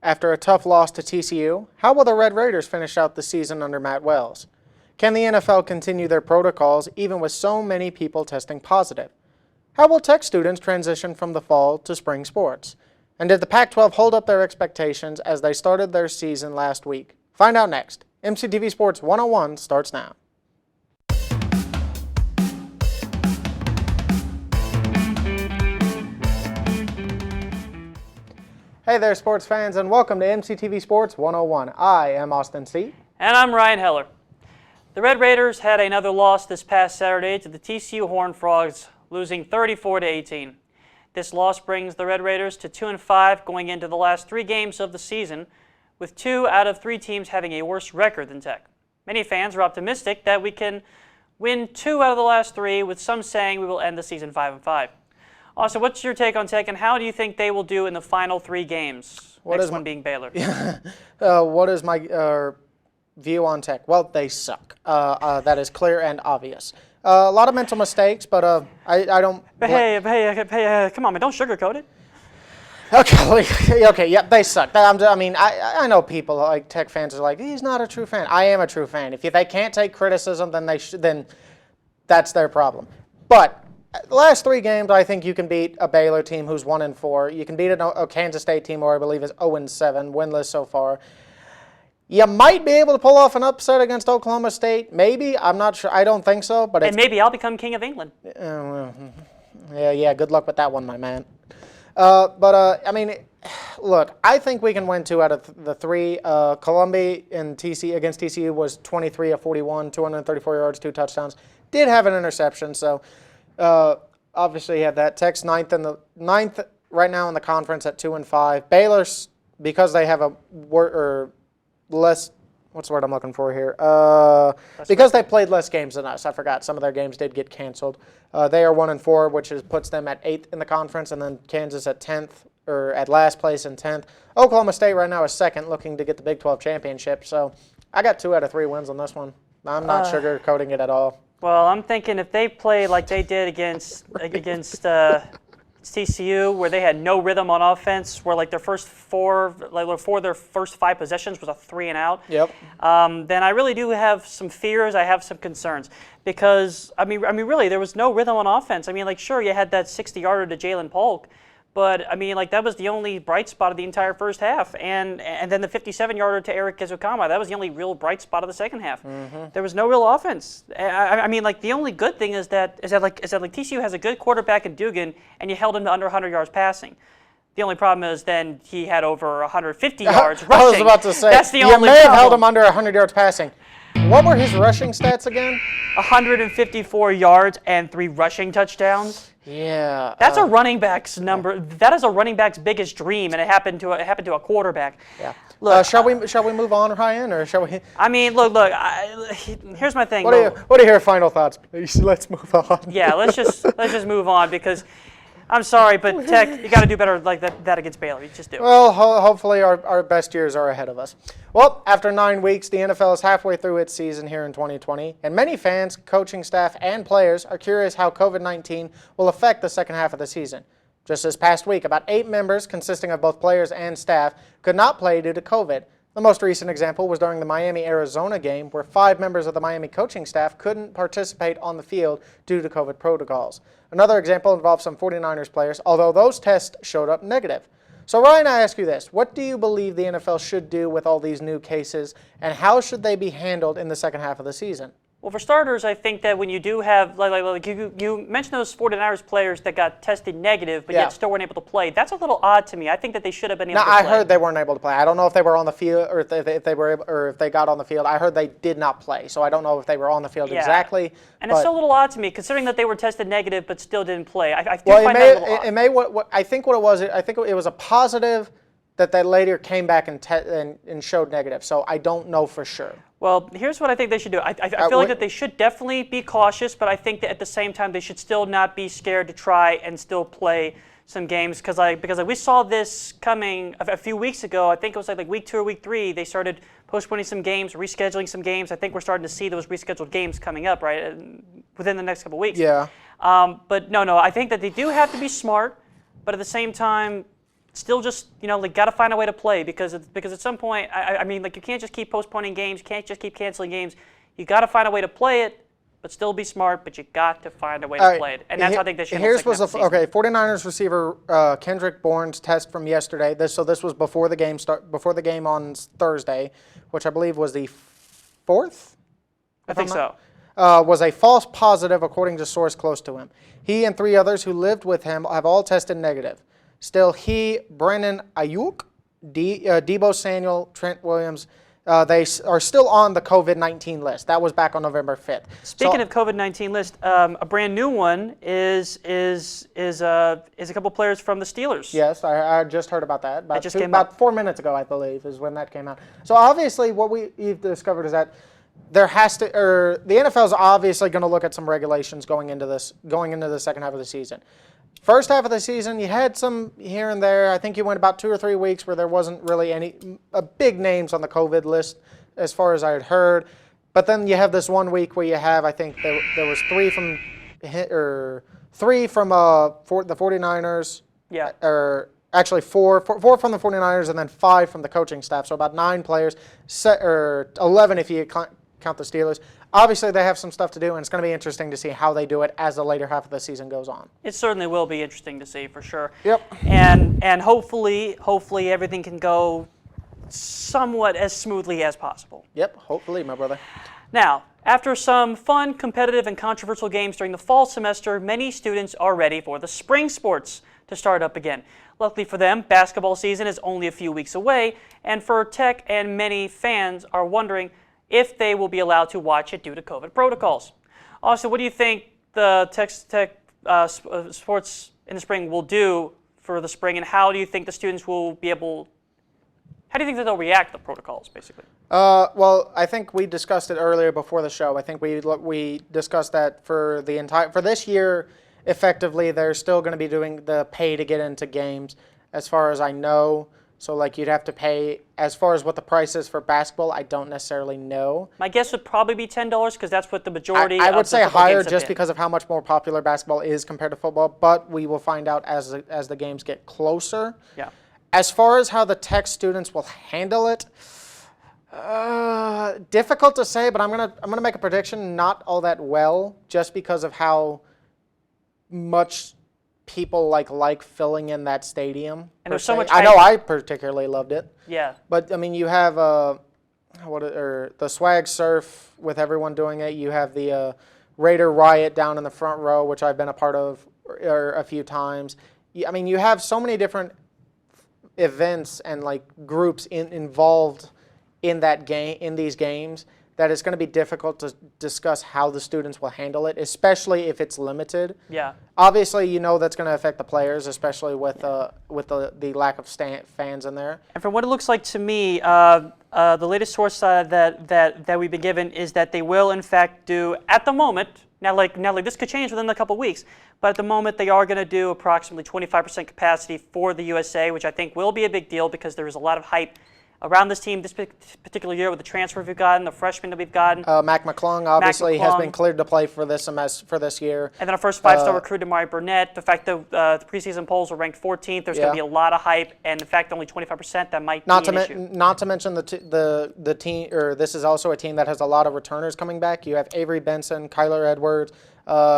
After a tough loss to TCU, how will the Red Raiders finish out the season under Matt Wells? Can the NFL continue their protocols even with so many people testing positive? How will Tech students transition from the fall to spring sports? And did the Pac-12 hold up their expectations as they started their season last week? Find out next. MCTV Sports 101 starts now. Hey there, sports fans, and welcome to MCTV Sports 101. I am Austin C. And I'm Ryan Heller. The Red Raiders had another loss this past Saturday to the TCU Horned Frogs, losing 34-18. This loss brings the Red Raiders to 2-5 going into the last 3 games of the season, with 2 out of 3 teams having a worse record than Tech. Many fans are optimistic that we can win 2 out of the last 3, with some saying we will end the season 5-5. Also, what's your take on Tech, and how do you think they will do in the final 3 games? Next one being Baylor. What is my view on Tech? Well, they suck. That is clear and obvious. A lot of mental mistakes, but I don't. But hey, come on, man! Don't sugarcoat it. Okay, yep, they suck. I know people like Tech fans are like, he's not a true fan. I am a true fan. If they can't take criticism, then that's their problem. But the last 3 games, I think you can beat a Baylor team who's 1-4. You can beat a Kansas State team who I believe is 0-7, winless so far. You might be able to pull off an upset against Oklahoma State. Maybe. I'm not sure. I don't think so. But maybe I'll become King of England. Yeah. Good luck with that one, my man. Look, I think we can win 2 out of the 3. Columbia against TCU was 23 of 41, 234 yards, 2 touchdowns. Did have an interception, so obviously you have that. Tech's ninth right now in the conference at 2-5. Baylor's, because they have less. What's the word I'm looking for here? Because they played less games than us. I forgot. Some of their games did get canceled. They are 1-4, which puts them at 8th in the conference, and then Kansas at 10th, or at last place in 10th. Oklahoma State right now is 2nd, looking to get the Big 12 championship. So I got 2 out of 3 wins on this one. I'm not sugarcoating it at all. Well, I'm thinking if they play like they did against TCU, where they had no rhythm on offense, where like their first 4 their first 5 possessions was a 3 and out. Yep. Then I really do have some fears. I have some concerns because I mean, really, there was no rhythm on offense. I mean, like, sure, you had that 60-yarder to Jalen Polk, but I mean, like, that was the only bright spot of the entire first half, and then the 57-yarder to Eric Ezukama, that was the only real bright spot of the second half. Mm-hmm. There was no real offense. I mean, like, the only good thing is that TCU has a good quarterback in Dugan, and you held him to under 100 yards passing. The only problem is then he had over 150 yards rushing. I was about to say, that's the you only may have problem. held him under 100 yards passing. What were his rushing stats again? 154 yards and 3 rushing touchdowns. Yeah. That's a running back's number. That is a running back's biggest dream, and it happened to a quarterback. Yeah. Look, shall we move on, Ryan, or shall we? I mean, look. Here's my thing. What are your final thoughts, please? Let's move on. Yeah, let's just move on because I'm sorry, but Tech, you got to do better like that against Baylor. You just do. Well, hopefully our best years are ahead of us. Well, after 9 weeks, the NFL is halfway through its season here in 2020, and many fans, coaching staff, and players are curious how COVID-19 will affect the second half of the season. Just this past week, about 8 members, consisting of both players and staff, could not play due to COVID. The most recent example was during the Miami-Arizona game, where 5 members of the Miami coaching staff couldn't participate on the field due to COVID protocols. Another example involved some 49ers players, although those tests showed up negative. So Ryan, I ask you this. What do you believe the NFL should do with all these new cases, and how should they be handled in the second half of the season? Well, for starters, I think that when you do have, like you mentioned those 49ers players that got tested negative, but yet still weren't able to play. That's a little odd to me. I think that they should have been able to play. I heard they weren't able to play. I don't know if they were on the field or if they were able, or if they got on the field. I heard they did not play, so I don't know if they were on the field exactly. And it's still a little odd to me, considering that they were tested negative but still didn't play. I find that a little odd. I think it was a positive that they later came back and showed negative. So I don't know for sure. Well, here's what I think they should do. I feel like that they should definitely be cautious, but I think that at the same time they should still not be scared to try and still play some games because we saw this coming a few weeks ago. I think it was like week 2 or week 3. They started postponing some games, rescheduling some games. I think we're starting to see those rescheduled games coming up within the next couple of weeks. Yeah. But no, I think that they do have to be smart, but at the same time, still just, like, got to find a way to play because at some point, I mean, like, you can't just keep postponing games, you can't just keep canceling games. You got to find a way to play it, but still be smart, but you got to find a way to play it. And that's how I think they should handle the second half of the season. 49ers receiver Kendrick Bourne's test from yesterday. This was before the game on Thursday, which I believe was the 4th? I think so. Was a false positive, according to source close to him. He and 3 others who lived with him have all tested negative. Still, he, Brandon Ayuk, Debo Samuel, Trent Williams, they are still on the COVID-19 list. That was back on November 5th. Speaking of COVID-19 list, a brand new one is a couple players from the Steelers. Yes, I just heard about that. About about 4 minutes ago, I believe, is when that came out. So obviously, what we've discovered is that the NFL is obviously going to look at some regulations going into the second half of the season. First half of the season, you had some here and there. I think you went about 2 or 3 weeks where there wasn't really any big names on the COVID list as far as I had heard. But then you have this 1 week where you have, I think there was 3 from the 49ers. Yeah. Or actually 4 from the 49ers and then 5 from the coaching staff. So about 9 players, or 11 if you count the Steelers. Obviously, they have some stuff to do, and it's going to be interesting to see how they do it as the later half of the season goes on. It certainly will be interesting to see, for sure. Yep. And hopefully everything can go somewhat as smoothly as possible. Yep, hopefully, my brother. Now, after some fun, competitive, and controversial games during the fall semester, many students are ready for the spring sports to start up again. Luckily for them, basketball season is only a few weeks away, and for Tech and many fans are wondering if they will be allowed to watch it due to COVID protocols. Also, what do you think the Tech sports in the spring will do for the spring, and how do you think the students will be able? How do you think that they'll react to the protocols, basically? Well, I think we discussed it earlier before the show. I think we discussed that for this year, effectively, they're still going to be doing the pay to get into games, as far as I know. So, like, you'd have to pay. As far as what the price is for basketball, I don't necessarily know. My guess would probably be $10 because that's what the majority I would of the say football higher games have just been. because of how much more popular basketball is compared to football, but we will find out as the games get closer. Yeah. As far as how the Tech students will handle it, difficult to say, but I'm gonna make a prediction. Not all that well, just because of how much people like filling in that stadium. And there's so much I know I particularly loved it. Yeah. But I mean, you have the swag surf with everyone doing it. You have the Raider Riot down in the front row, which I've been a part of a few times. I mean, you have so many different events and like groups involved in these games that it's going to be difficult to discuss how the students will handle it, especially if it's limited. Yeah. Obviously, that's going to affect the players, especially with the lack of fans in there. And from what it looks like to me, the latest source that we've been given is that they will, in fact, do at the moment. Now, this could change within a couple of weeks, but at the moment they are going to do approximately 25% capacity for the USA, which I think will be a big deal because there is a lot of hype around this team this particular year with the transfer we've gotten, the freshmen that we've gotten. Mac McClung obviously has been cleared to play for this year. And then our first 5-star recruit, Amari Burnett. The fact that the preseason polls were ranked 14th, there's going to be a lot of hype, and in fact only 25%, that might be an issue. Not to mention the team, or this is also a team that has a lot of returners coming back. You have Avery Benson, Kyler Edwards,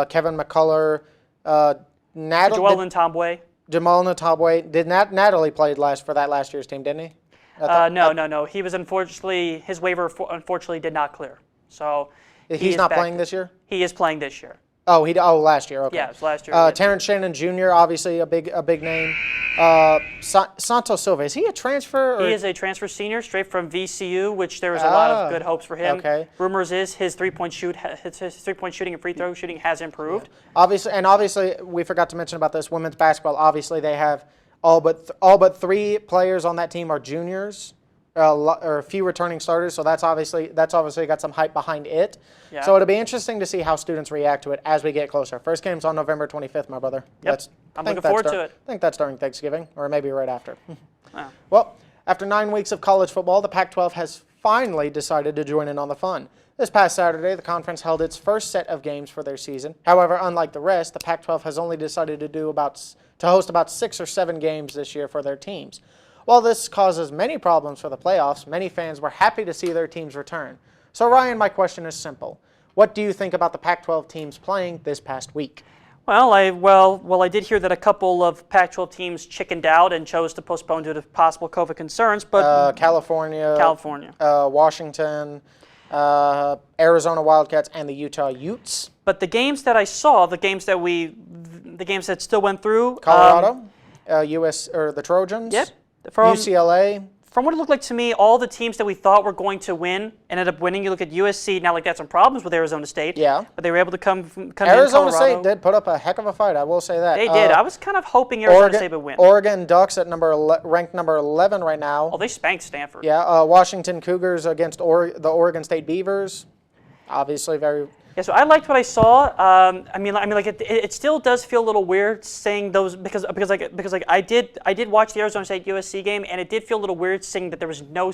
Kevin McCullough, Joel Ntambwe. Jamal Ntambwe. Did Natalie played for that last year's team, didn't he? No. He was his waiver unfortunately did not clear. So he's not playing this year? He is playing this year. Oh, last year. Okay. Yeah, it was last year. Terrence Shannon Jr., obviously a big name. Santos Silva, is he a transfer? Or? He is a transfer senior straight from VCU, which there was a lot of good hopes for him. Okay. Rumors is his three-point shooting and free throw shooting has improved. Yeah. Obviously, we forgot to mention about this women's basketball. Obviously, they have all but 3 players on that team are juniors, or a few returning starters. So that's obviously got some hype behind it. Yeah. So it'll be interesting to see how students react to it as we get closer. First game's on November 25th, my brother. Yep. I'm looking forward to it. I think that's during Thanksgiving, or maybe right after. Wow. Well, after 9 weeks of college football, the Pac-12 has finally decided to join in on the fun. This past Saturday, the conference held its first set of games for their season. However, unlike the rest, the Pac-12 has only decided to do about to host about 6 or 7 games this year for their teams. While this causes many problems for the playoffs, many fans were happy to see their teams return. So Ryan, my question is simple. What do you think about the Pac-12 teams playing this past week? Well, I did hear that a couple of Pac-12 teams chickened out and chose to postpone due to possible COVID concerns, but California, Washington, Arizona Wildcats, and the Utah Utes. But the games that I saw, the games that still went through, Colorado, the Trojans. Yep. UCLA. From what it looked like to me, all the teams that we thought were going to win ended up winning. You look at USC, now like they had some problems with Arizona State. Yeah. But they were able to come in Arizona Colorado. State did put up a heck of a fight, I will say that. They did. I was kind of hoping Arizona State would win. Oregon Ducks at ranked number 11 right now. Oh, they spanked Stanford. Yeah. Washington Cougars against the Oregon State Beavers. Obviously very... Yeah, so I liked what I saw. It still does feel a little weird saying those because I did watch the Arizona State USC game, and it did feel a little weird seeing that there was no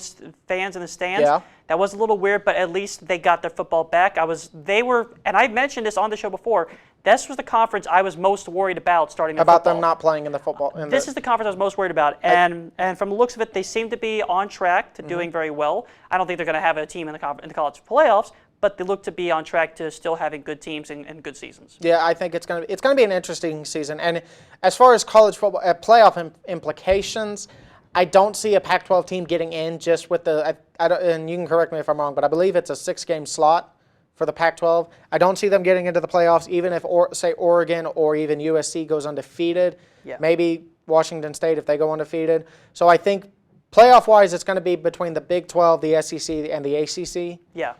fans in the stands. Yeah. That was a little weird, but at least they got their football back. And I've mentioned this on the show before. This was the conference I was most worried about starting the football. About them not playing in the football. This is the conference I was most worried about, and from the looks of it, they seem to be on track to doing very well. I don't think they're going to have a team in the college playoffs, but they look to be on track to still having good teams and good seasons. Yeah, I think it's going to be an interesting season. And as far as college football playoff implications, I don't see a Pac-12 team getting in just with and you can correct me if I'm wrong, but I believe it's a 6-game slot for the Pac-12. I don't see them getting into the playoffs, even if, say, Oregon or even USC goes undefeated. Yeah. Maybe Washington State if they go undefeated. So I think playoff-wise, it's going to be between the Big 12, the SEC, and the ACC. Yeah.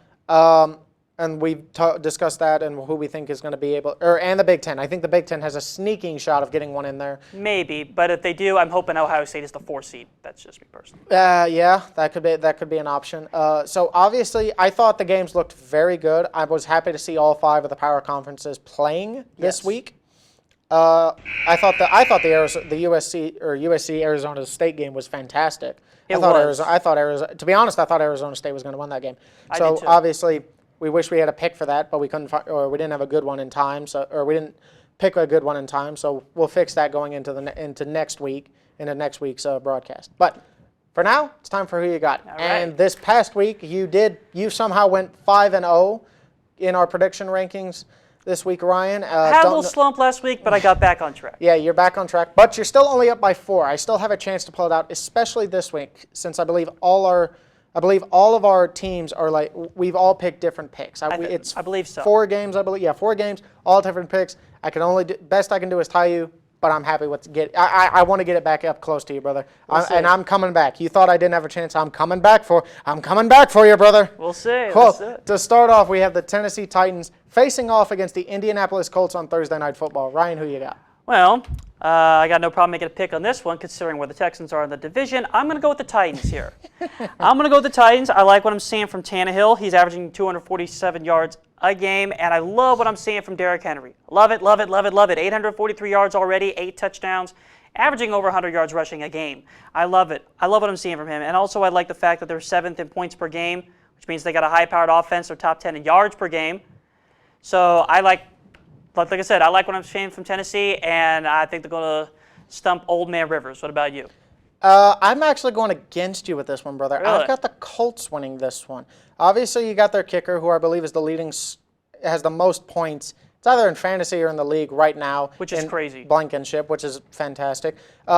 And we've discussed that and who we think is going to be and the Big Ten. I think the Big Ten has a sneaking shot of getting one in there. Maybe, but if they do, I'm hoping Ohio State is the 4 seed. That's just me personally. Yeah, that could be an option. So obviously, I thought the games looked very good. I was happy to see all 5 of the power conferences playing this week. I thought the USC Arizona State game was fantastic. I thought Arizona. To be honest, I thought Arizona State was going to win that game. So obviously, we wish we had a pick for that, but we couldn't find, or we didn't have a good one in time. Or we didn't pick a good one in time. So we'll fix that going into next week's broadcast. But for now, it's time for Who You Got. All and right. this past week, you somehow went 5-0 in our prediction rankings this week, Ryan. Had a little slump last week, but I got back on track. Yeah, you're back on track, but you're still only up by 4. I still have a chance to pull it out, especially this week, since I believe all of our teams are we've all picked different picks. I believe so. 4 games, I believe. Yeah, 4 games, all different picks. Best I can do is tie you, but I'm happy with I want to get it back up close to you, brother. And I'm coming back. You thought I didn't have a chance. I'm coming back for you, brother. We'll see. Cool. To start off, we have the Tennessee Titans facing off against the Indianapolis Colts on Thursday Night Football. Ryan, who you got? Well, I got no problem making a pick on this one, considering where the Texans are in the division. I'm going to go with the Titans here. I'm going to go with the Titans. I like what I'm seeing from Tannehill. He's averaging 247 yards a game, and I love what I'm seeing from Derrick Henry. Love it, love it, love it, love it. 843 yards already, 8 touchdowns, averaging over 100 yards rushing a game. I love it. I love what I'm seeing from him. And also I like the fact that they're 7th in points per game, which means they got a high-powered offense. They're top 10 in yards per game. So like I said, I like what I'm seeing from Tennessee, and I think they're going to stump Old Man Rivers. What about you? I'm actually going against you with this one, brother. Really? I've got the Colts winning this one. Obviously, you got their kicker, who I believe is has the most points. It's either in fantasy or in the league right now. Which is crazy. Blankenship, which is fantastic.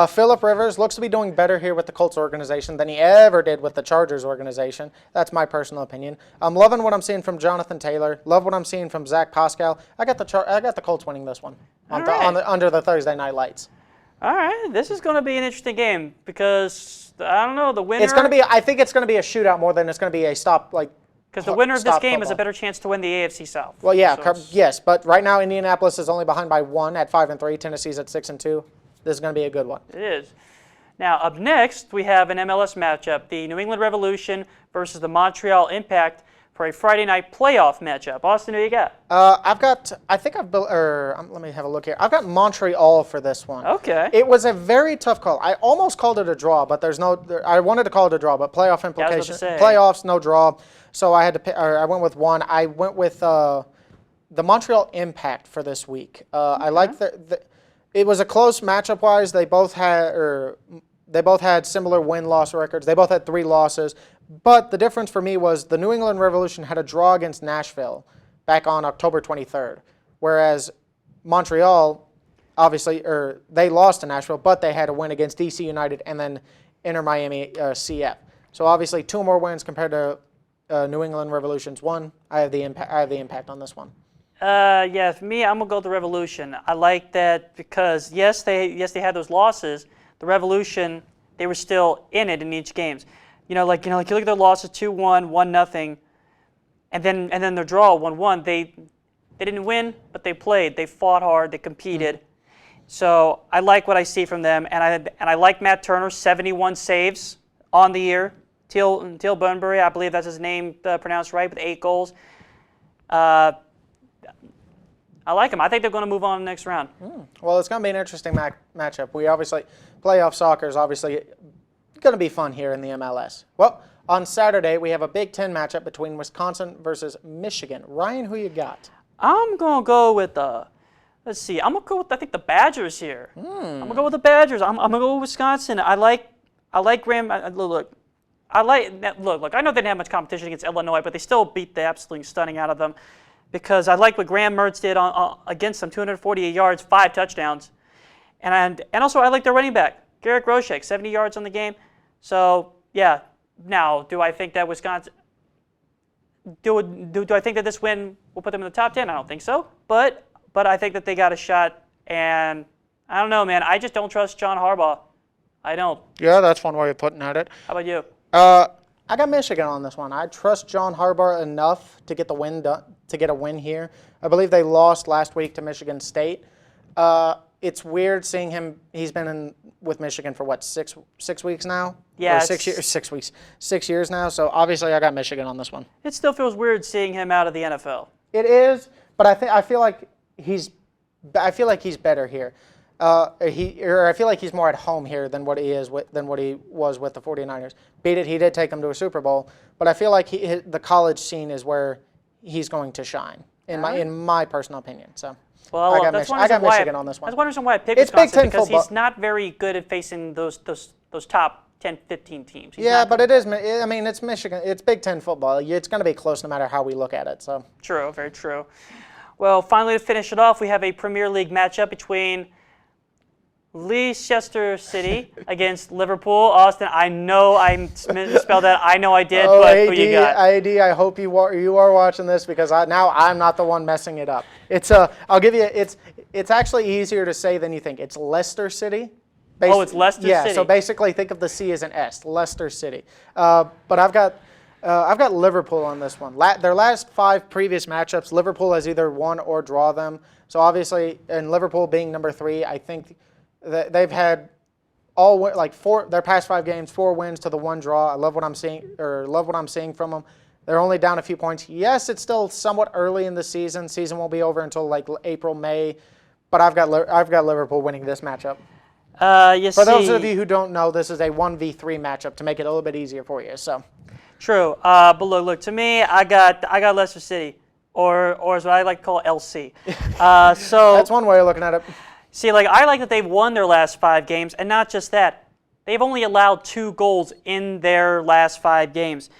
Phillip Rivers looks to be doing better here with the Colts organization than he ever did with the Chargers organization. That's my personal opinion. I'm loving what I'm seeing from Jonathan Taylor. Love what I'm seeing from Zach Pascal. I got the Colts winning this one under the Thursday night lights. All right, this is going to be an interesting game because I don't know the winner. I think it's going to be a shootout more than it's going to be a stop because the winner of this game football. has a better chance to win the AFC South. Well, yeah, yes, but right now Indianapolis is only behind by 1 at 5-3. Tennessee's at 6-2. This is going to be a good one. It is. Now up next we have an MLS matchup: the New England Revolution versus the Montreal Impact for a Friday night playoff matchup. Austin, who you got? Let me have a look here. I've got Montreal for this one. Okay. It was a very tough call. I almost called it a draw, but I wanted to call it a draw, but playoff implications. Playoffs, no draw. So I had to pick, I went with one. I went with the Montreal Impact for this week. I like it was a close matchup-wise. They both had similar win-loss records. They both had 3 losses. But the difference for me was the New England Revolution had a draw against Nashville back on October 23rd, whereas Montreal, obviously, they lost to Nashville, but they had a win against DC United and then Inter Miami CF. So obviously 2 more wins compared to New England Revolution's 1. I have the impact on this one. Yeah, for me, I'm gonna go with the Revolution. I like that because yes, they had those losses. The Revolution, they were still in it in each games. You look at their losses 2-1, 1-0, and then their draw 1-1. They didn't win, but they played. They fought hard. They competed. Mm-hmm. So I like what I see from them, and I like Matt Turner, 71 saves on the year. Teal Burnbury, I believe that's his name pronounced right, with 8 goals. I like him. I think they're going to move on to the next round. Well, it's going to be an interesting matchup. We obviously, playoff soccer is obviously going to be fun here in the MLS. Well, on Saturday, we have a Big Ten matchup between Wisconsin versus Michigan. Ryan, who you got? I'm going to go with, let's see, I'm going to go with, I think, the Badgers here. I'm going to go with the Badgers. I'm going to go with Wisconsin. I like Graham. Look, I know they didn't have much competition against Illinois, but they still beat the absolute stunning out of them because I like what Graham Mertz did against them, 248 yards, 5 touchdowns. And also I like their running back, Garrett Groshek, 70 yards on the game. So, yeah. Now, do I think that Wisconsin do I think that this win will put them in the top 10? I don't think so. But I think that they got a shot, and I don't know, man. I just don't trust John Harbaugh. I don't. Yeah, that's one way of putting at it. How about you? I got Michigan on this one. I trust John Harbaugh enough to get the win to get a win here. I believe they lost last week to Michigan State. It's weird seeing him. He's been with Michigan for what, six weeks now? Yeah, or 6 years. 6 weeks. 6 years now. So obviously, I got Michigan on this one. It still feels weird seeing him out of the NFL. It is, but I feel like he's better here. I feel like he's more at home here than what he was with the 49ers. Beat it. He did take them to a Super Bowl, but I feel like the college scene is where he's going to shine in my personal opinion. So. Well, I got Michigan on this one. That's one reason why I picked Wisconsin, because he's not very good at facing those top 10, 15 teams. But it is. I mean, it's Michigan. It's Big Ten football. It's going to be close no matter how we look at it. So. True. Very true. Well, finally to finish it off, we have a Premier League matchup between Leicester City against Liverpool. Austin, I know I misspelled that. I know I did, but who you got? I hope you are watching this because now I'm not the one messing it up. I'll give you. It's actually easier to say than you think. It's Leicester City. It's Leicester City. Yeah. So basically, think of the C as an S. Leicester City. But I've got Liverpool on this one. Their last 5 previous matchups, Liverpool has either won or draw them. So obviously, and Liverpool being number 3, I think they've had their past 5 games, 4 wins to the 1 draw. I love what I'm seeing from them. They're only down a few points. Yes, it's still somewhat early in the season. Season won't be over until like April, May. But I've got Liverpool winning this matchup. For those of you who don't know, this is a 1v3 matchup to make it a little bit easier for you. So. True. But look. To me, I got Leicester City, or as what I like to call LC. So that's one way of looking at it. See, I like that they've won their last 5 games, and not just that. They've only allowed 2 goals in their last 5 games.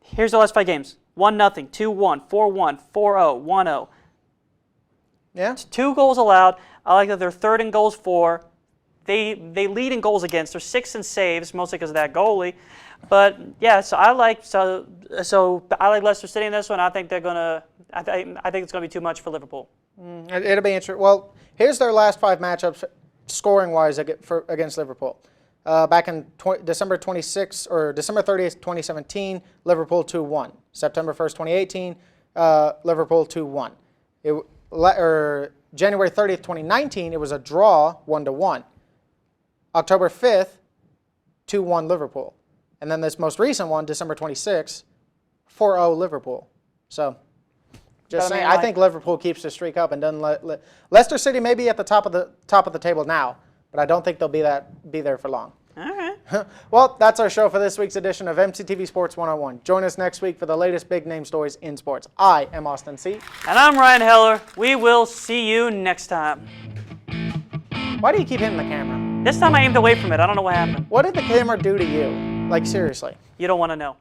Here's the last 5 games. 1-0, 2-1, 4-1, 4-0, 1-0. Yeah. 2 goals allowed. I like that they're 3rd in goals for. They lead in goals against. They're 6th in saves, mostly because of that goalie. But yeah, so I like Leicester City in this one. I think I think it's gonna be too much for Liverpool. It'll be interesting. Well, here's their last 5 matchups, scoring-wise against Liverpool. Back in December 26th or December 30th, 2017, Liverpool 2-1. September 1st, 2018, Liverpool 2-1. January 30th, 2019, it was a draw, 1-1. October 5th, 2-1 Liverpool. And then this most recent one, December 26th, 4-0 Liverpool. So, just saying, I think Liverpool keeps the streak up and doesn't let Leicester City may be at the top of the table now, but I don't think they'll be there for long. All right. Well, that's our show for this week's edition of MCTV Sports 101. Join us next week for the latest big name stories in sports. I am Austin C. And I'm Ryan Heller. We will see you next time. Why do you keep hitting the camera? This time I aimed away from it. I don't know what happened. What did the camera do to you? Like, seriously. You don't want to know.